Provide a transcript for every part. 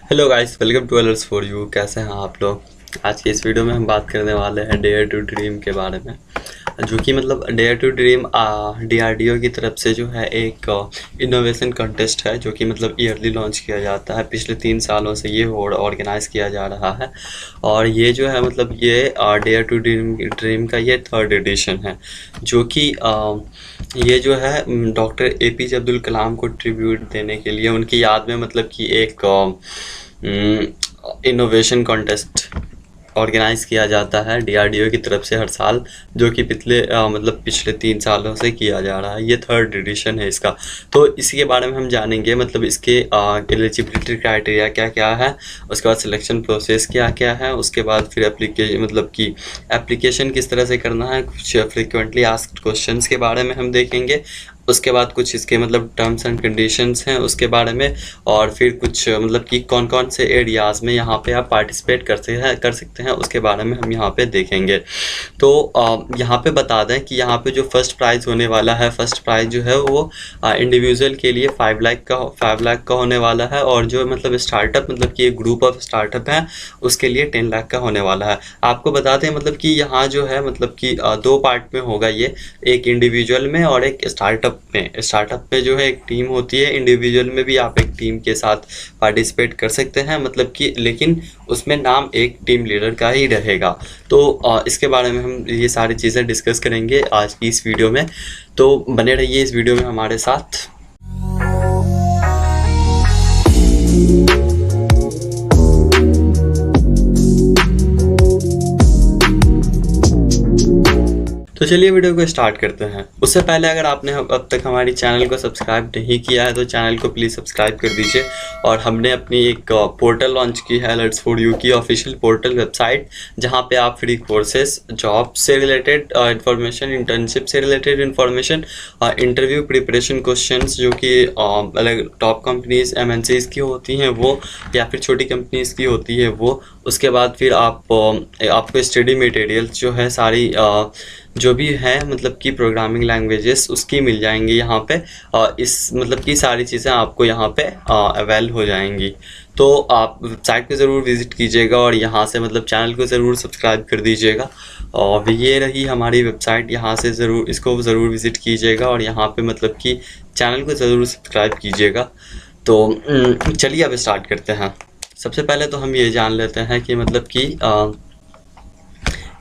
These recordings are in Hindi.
Hello guys, welcome to alerts for you. कैसे हैं आप लोग? आज की इस वीडियो में हम बात करने वाले हैं डेयर टू ड्रीम के बारे में, जो कि मतलब डेयर टू ड्रीम DRDO की तरफ से जो है एक इनोवेशन कॉन्टेस्ट है, जो कि मतलब ईयरली लॉन्च किया जाता है। पिछले 3 सालों से ये ऑर्गेनाइज़ किया जा रहा है और ये जो है मतलब ये डेयर टू ड्रीम का ये 3rd एडिशन है, जो कि ये जो है डॉक्टर APJ अब्दुल कलाम को ट्रिब्यूट देने के लिए उनकी याद में मतलब कि एक इनोवेशन कॉन्टेस्ट ऑर्गेनाइज किया जाता है DRDO की तरफ से हर साल, जो कि पिछले 3 सालों से किया जा रहा है। ये 3rd एडिशन है इसका। तो इसी के बारे में हम जानेंगे, मतलब इसके एलिजिबिलिटी क्राइटेरिया क्या क्या है, उसके बाद सिलेक्शन प्रोसेस क्या क्या है, उसके बाद फिर एप्लीकेशन किस तरह से करना है, कुछ फ्रिक्वेंटली आस्क्ड क्वेश्चंस के बारे में हम देखेंगे, उसके बाद कुछ इसके मतलब टर्म्स एंड कंडीशंस हैं उसके बारे में, और फिर कुछ मतलब कि कौन कौन से एरियाज़ में यहाँ पे आप पार्टिसिपेट कर सकते हैं उसके बारे में हम यहाँ पे देखेंगे। तो यहाँ पे बता दें कि यहाँ पे जो फर्स्ट प्राइज़ होने वाला है, फर्स्ट प्राइज़ जो है वो इंडिविजुअल के लिए 5 लाख का होने वाला है, और जो मतलब स्टार्टअप मतलब कि एक ग्रुप ऑफ स्टार्टअप है उसके लिए 10 लाख का होने वाला है। आपको बता दें मतलब कि यहाँ जो है मतलब कि 2 पार्ट में होगा ये, एक इंडिविजुअल में और एक स्टार्टअप में जो है एक टीम होती है। इंडिविजुअल में भी आप एक टीम के साथ पार्टिसिपेट कर सकते हैं, मतलब कि लेकिन उसमें नाम एक टीम लीडर का ही रहेगा। तो इसके बारे में हम ये सारी चीज़ें डिस्कस करेंगे आज की इस वीडियो में, तो बने रहिए इस वीडियो में हमारे साथ। तो चलिए वीडियो को स्टार्ट करते हैं। उससे पहले अगर आपने अब तक हमारी चैनल को सब्सक्राइब नहीं किया है तो चैनल को प्लीज़ सब्सक्राइब कर दीजिए। और हमने अपनी एक पोर्टल लॉन्च की है, अलर्ट्स फॉर यू की ऑफिशियल पोर्टल वेबसाइट, जहां पे आप फ्री कोर्सेज, जॉब से रिलेटेड इन्फॉर्मेशन, इंटर्नशिप से related information, interview preparation questions जो कि अलग टॉप कंपनीज MNCs की होती हैं वो, या फिर छोटी कंपनीज की होती है वो, उसके बाद फिर आपको स्टडी मटेरियल्स जो है सारी जो भी है मतलब कि प्रोग्रामिंग लैंग्वेजेस उसकी मिल जाएंगी यहाँ पे, और इस मतलब कि सारी चीज़ें आपको यहाँ पे अवेल हो जाएंगी। तो आप वेबसाइट को ज़रूर विज़िट कीजिएगा और यहाँ से मतलब चैनल को ज़रूर सब्सक्राइब कर दीजिएगा। और ये रही हमारी वेबसाइट, यहाँ से इसको ज़रूर विज़िट कीजिएगा और यहाँ पे मतलब कि चैनल को ज़रूर सब्सक्राइब कीजिएगा। तो चलिए अब स्टार्ट करते हैं। सबसे पहले तो हम ये जान लेते हैं कि मतलब कि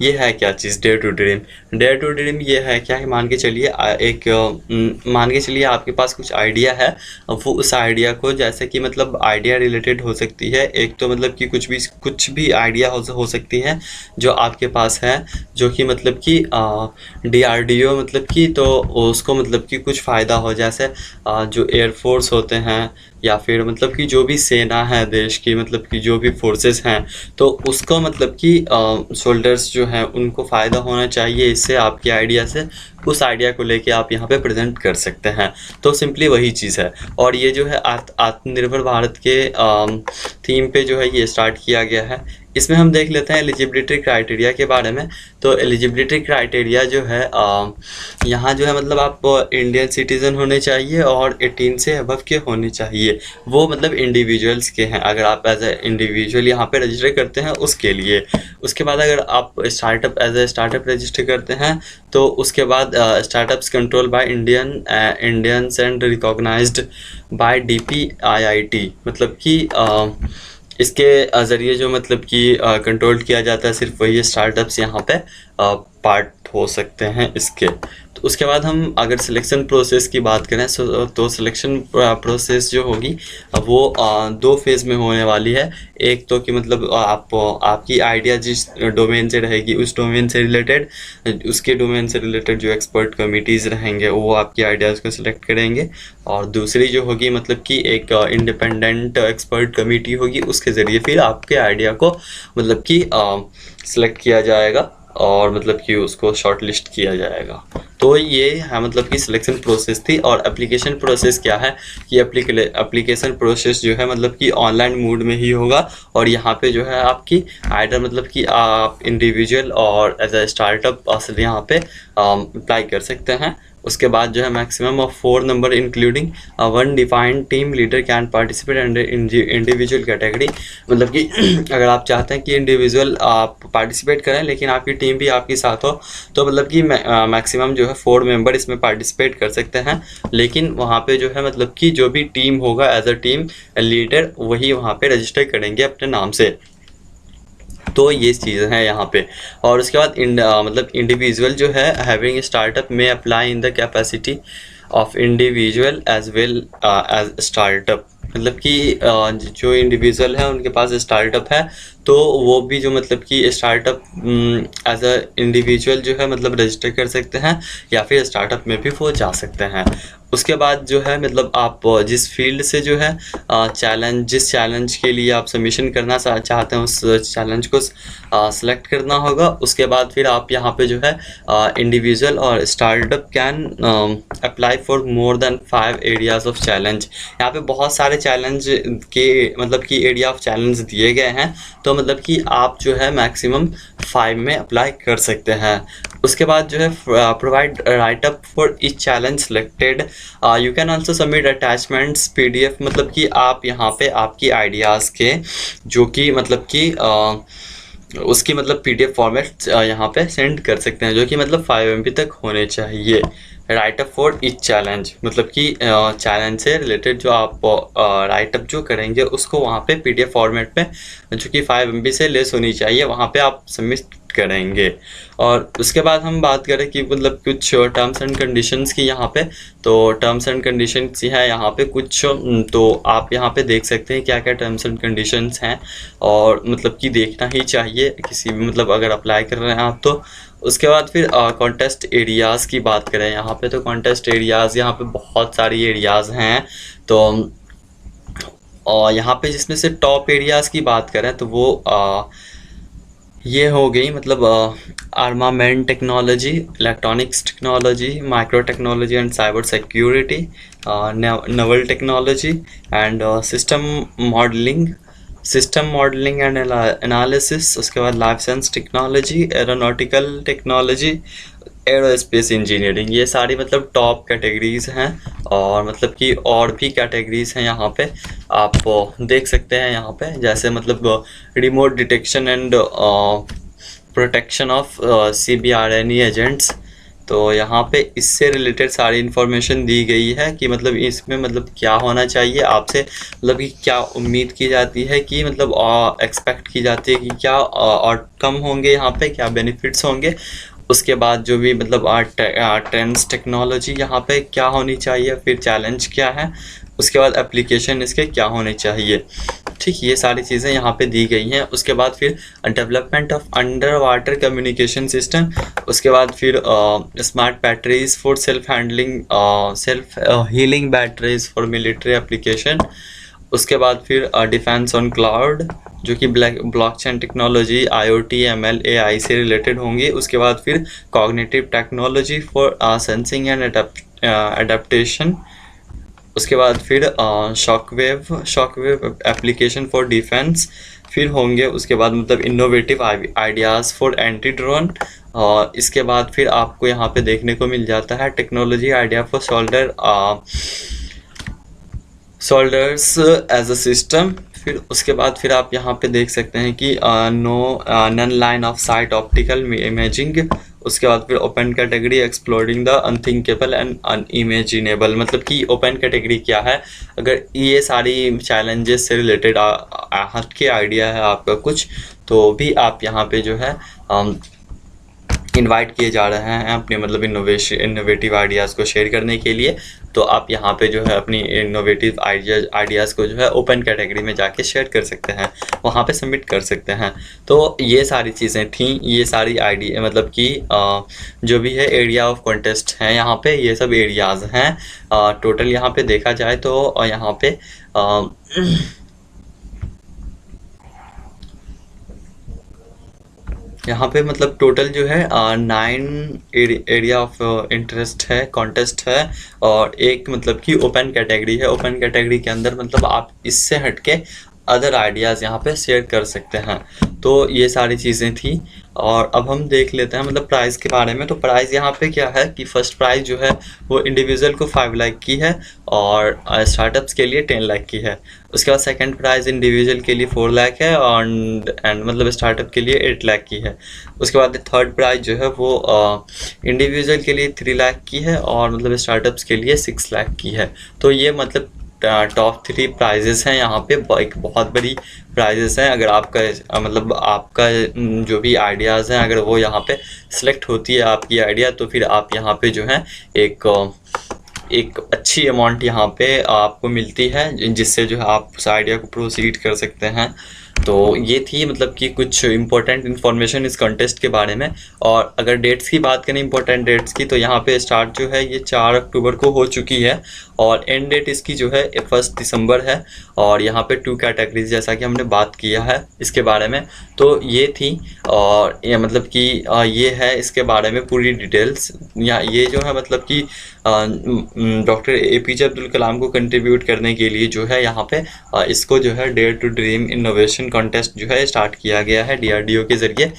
ये है क्या चीज़ डेयर टू ड्रीम ये है क्या है। मान के चलिए आपके पास कुछ आइडिया है, वो उस आइडिया को, जैसे कि मतलब आइडिया रिलेटेड हो सकती है, एक तो मतलब कि कुछ भी आइडिया हो सकती है जो आपके पास है, जो कि मतलब कि DRDO मतलब कि तो उसको मतलब कि कुछ फ़ायदा हो, जैसे जो एयरफोर्स होते हैं या फिर मतलब कि जो भी सेना है देश की, मतलब कि जो भी फोर्सेस हैं, तो उसको मतलब कि सोल्जर्स जो हैं उनको फ़ायदा होना चाहिए इससे, आपके आइडिया से। उस आइडिया को लेके आप यहाँ पे प्रेजेंट कर सकते हैं। तो सिंपली वही चीज़ है। और ये जो है आत्मनिर्भर भारत के थीम पे जो है ये स्टार्ट किया गया है। इसमें हम देख लेते हैं एलिजिबिलिटी क्राइटेरिया के बारे में। तो एलिजिबिलिटी क्राइटेरिया जो है यहाँ जो है मतलब आप इंडियन सिटीज़न होने चाहिए और 18 से अबव के होने चाहिए। वो मतलब इंडिविजुअल्स के हैं, अगर आप एज ए इंडिविजुअल यहाँ पे रजिस्टर करते हैं उसके लिए। उसके बाद अगर आप एज ए स्टार्टअप रजिस्टर करते हैं तो उसके बाद startups control by Indians and recognized by DPIIT, मतलब कि इसके ज़रिए जो मतलब कि कंट्रोल किया जाता है, सिर्फ वही स्टार्टअप्स यहाँ पे पार्ट हो सकते हैं इसके। तो उसके बाद हम अगर सिलेक्शन प्रोसेस की बात करें तो सिलेक्शन प्रोसेस जो होगी वो 2 फेज़ में होने वाली है। एक तो कि मतलब आपकी आइडिया जिस डोमेन से रहेगी उस डोमेन से रिलेटेड, उसके डोमेन से रिलेटेड जो एक्सपर्ट कमिटीज़ रहेंगे वो आपकी आइडियाज़ को सिलेक्ट करेंगे। और दूसरी जो होगी मतलब कि एक इंडिपेंडेंट एक्सपर्ट कमेटी होगी, उसके ज़रिए फिर आपके आइडिया को मतलब कि सिलेक्ट किया जाएगा और मतलब कि उसको शॉर्ट लिस्ट किया जाएगा। तो ये है मतलब कि सिलेक्शन प्रोसेस थी। और एप्लीकेशन प्रोसेस क्या है कि एप्लीकेशन प्रोसेस जो है मतलब कि ऑनलाइन मोड में ही होगा, और यहाँ पे जो है आपकी आइडर मतलब कि आप इंडिविजुअल और एज ए स्टार्टअप यहाँ पे अप्लाई कर सकते हैं। उसके बाद जो है maximum of 4 number including 1 defined team leader can participate under individual category. मतलब कि अगर आप चाहते हैं कि इंडिविजुअल आप पार्टिसिपेट करें लेकिन आपकी टीम भी आपके साथ हो, तो मतलब कि मैक्सिमम जो है 4 मेंबर इसमें पार्टिसिपेट कर सकते हैं। लेकिन वहाँ पे जो है मतलब कि जो भी टीम होगा एज अ टीम लीडर वही वहाँ पे रजिस्टर करेंगे अपने नाम से। तो ये चीज़ें हैं यहाँ पे। और उसके बाद मतलब इंडिविजुअल जो है हैविंग स्टार्टअप में apply in the capacity of individual as well as startup. मतलब कि जो इंडिविजुअल है उनके पास स्टार्टअप है तो वो भी जो मतलब कि स्टार्टअप एज अ इंडिविजुअल जो है मतलब रजिस्टर कर सकते हैं या फिर स्टार्टअप में भी वो जा सकते हैं। उसके बाद जो है मतलब आप जिस फील्ड से जो है जिस चैलेंज के लिए आप सबमिशन करना चाहते हैं उस चैलेंज को सेलेक्ट करना होगा। उसके बाद फिर आप यहाँ पे जो है इंडिविजुअल और startup can apply for more than 5 areas of challenge. यहाँ पे बहुत सारे चैलेंज के मतलब कि एरिया ऑफ चैलेंज दिए गए हैं, तो मतलब कि आप जो है मैक्सिमम 5 में अप्लाई कर सकते हैं। उसके बाद जो है provide right up for each challenge selected. You can also submit attachments PDF। मतलब कि आप यहाँ पे आपकी आइडियाज़ के जो कि मतलब कि उसकी मतलब PDF फॉर्मेट यहाँ पे सेंड कर सकते हैं, जो कि मतलब 5 MB तक होने चाहिए। Right up for each challenge मतलब कि चैलेंज से रिलेटेड जो आप राइट अप जो करेंगे उसको वहाँ पे PDF फॉर्मेट में जो कि 5 MB से लेस होनी चाहिए वहाँ पे आप सबमिट करेंगे। और उसके बाद हम बात करें कि मतलब कुछ टर्म्स एंड कंडीशंस की यहाँ पे, तो टर्म्स एंड कंडीशंस है यहाँ पे कुछ, तो आप यहाँ पे देख सकते हैं क्या क्या टर्म्स एंड कंडीशंस हैं और मतलब कि देखना ही चाहिए किसी भी मतलब अगर अप्लाई कर रहे हैं आप तो। उसके बाद फिर कॉन्टेस्ट एरियाज़ की बात करें यहाँ पे, तो कॉन्टेस्ट एरियाज़ यहाँ पे बहुत सारी एरियाज़ हैं। तो और यहाँ पे जिसमें से टॉप एरियाज़ की बात करें तो वो ये हो गई मतलब armament technology, electronics technology, micro technology and cyber security, Naval technology and system modelling and analysis. उसके बाद life science technology, aeronautical technology, aerospace engineering. ये सारी मतलब टॉप कैटेगरीज हैं और मतलब कि और भी कैटेगरीज हैं यहाँ पे आप देख सकते हैं यहाँ पे, जैसे मतलब remote detection and protection of CBRNE agents. तो यहाँ पे इससे रिलेटेड सारी इन्फॉर्मेशन दी गई है कि मतलब इसमें मतलब क्या होना चाहिए आपसे, मतलब कि क्या उम्मीद की जाती है कि मतलब एक्सपेक्ट की जाती है कि क्या आउटकम होंगे यहाँ पे, क्या बेनिफिट्स होंगे। उसके बाद जो भी मतलब ट्रेंड्स टेक्नोलॉजी यहाँ पे क्या होनी चाहिए, फिर चैलेंज क्या है, उसके बाद एप्लीकेशन इसके क्या होने चाहिए। ठीक, ये सारी चीज़ें यहाँ पे दी गई हैं। उसके बाद फिर development of under water communication system, उसके बाद फिर smart batteries for self healing batteries for military application. उसके बाद फिर डिफेंस ऑन क्लाउड जो कि blockchain technology, IoT, ML, AI से रिलेटेड होंगी। उसके बाद फिर cognitive technology for sensing and adaptation. उसके बाद फिर शॉकवेव एप्लीकेशन फॉर डिफेंस फिर होंगे। उसके बाद मतलब innovative ideas for anti drone. और इसके बाद फिर आपको यहाँ पे देखने को मिल जाता है technology idea for soldiers as a system. फिर उसके बाद फिर आप यहाँ पे देख सकते हैं कि non line of sight optical imaging. उसके बाद फिर open category exploring the unthinkable and unimaginable. मतलब कि ओपन कैटेगरी क्या है, अगर ये सारी चैलेंजेस से रिलेटेड हट के आइडिया है आपका कुछ, तो भी आप यहाँ पे जो है इनवाइट किए जा रहे हैं अपने मतलब इनोवेटिव आइडियाज़ को शेयर करने के लिए। तो आप यहाँ पे जो है अपनी इनोवेटिव आइडियाज़ को जो है ओपन कैटेगरी में जाके शेयर कर सकते हैं, वहाँ पे सबमिट कर सकते हैं। तो ये सारी चीज़ें थी, ये सारी आइडिया मतलब कि जो भी है एरिया ऑफ कॉन्टेस्ट हैं यहाँ पे, ये सब एरियाज़ हैं टोटल यहाँ पे देखा जाए तो। यहाँ पे यहाँ पे मतलब टोटल जो है 9 एरिया ऑफ इंटरेस्ट है, कॉन्टेस्ट है और एक मतलब कि ओपन कैटेगरी है। ओपन कैटेगरी के अंदर मतलब आप इससे हटके अदर आइडियाज़ यहाँ पे शेयर कर सकते हैं। तो ये सारी चीज़ें थी। और अब हम देख लेते हैं मतलब प्राइस के बारे में। तो प्राइस यहाँ पे क्या है कि फर्स्ट प्राइस जो है वो इंडिविजुअल को 5 लाख की है और स्टार्टअप्स के लिए 10 लाख की है। उसके बाद सेकंड प्राइस इंडिविजुअल के लिए 4 लाख है और एंड मतलब स्टार्टअप के लिए 8 लाख की है। उसके बाद थर्ड प्राइस जो है वो इंडिविजुअल के लिए 3 लाख की है और मतलब स्टार्टअप्स के लिए 6 लाख की है। तो ये मतलब टॉप 3 प्राइजेस हैं यहाँ पे। एक बहुत बड़ी प्राइजेस हैं। अगर आपका मतलब आपका जो भी आइडियाज़ हैं अगर वो यहाँ पे सिलेक्ट होती है आपकी आइडिया, तो फिर आप यहाँ पे जो है एक अच्छी अमाउंट यहाँ पे आपको मिलती है, जिससे जो है आप उस आइडिया को प्रोसीड कर सकते हैं। तो ये थी मतलब कि कुछ इम्पोर्टेंट इन्फॉर्मेशन इस कॉन्टेस्ट के बारे में। और अगर डेट्स की बात करें इम्पोर्टेंट डेट्स की, तो यहाँ पे स्टार्ट जो है ये 4 अक्टूबर को हो चुकी है और एंड डेट इसकी जो है 1 दिसंबर है। और यहाँ पे 2 कैटेगरीज जैसा कि हमने बात किया है इसके बारे में। तो ये थी और ये मतलब कि ये है इसके बारे में पूरी डिटेल्स। या ये जो है मतलब कि डॉक्टर एपीजे अब्दुल कलाम को कंट्रीब्यूट करने के लिए जो है यहाँ पे इसको जो है dare to dream innovation contest जो है स्टार्ट किया गया है डीआरडीओ के ज़रिए।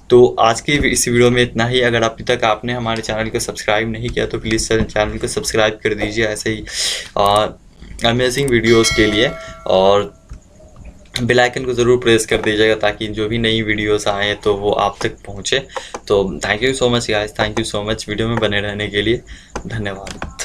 तो आज की इस वीडियो में इतना ही। अगर अभी तक आपने हमारे चैनल को सब्सक्राइब नहीं किया तो प्लीज़ चैनल को सब्सक्राइब कर दीजिए ऐसे ही अमेजिंग वीडियोस के लिए। और बेल आइकन को ज़रूर प्रेस कर दीजिएगा ताकि जो भी नई वीडियोस आए तो वो आप तक पहुँचे। तो thank you so much guys, thank you so much video में बने रहने के लिए। धन्यवाद।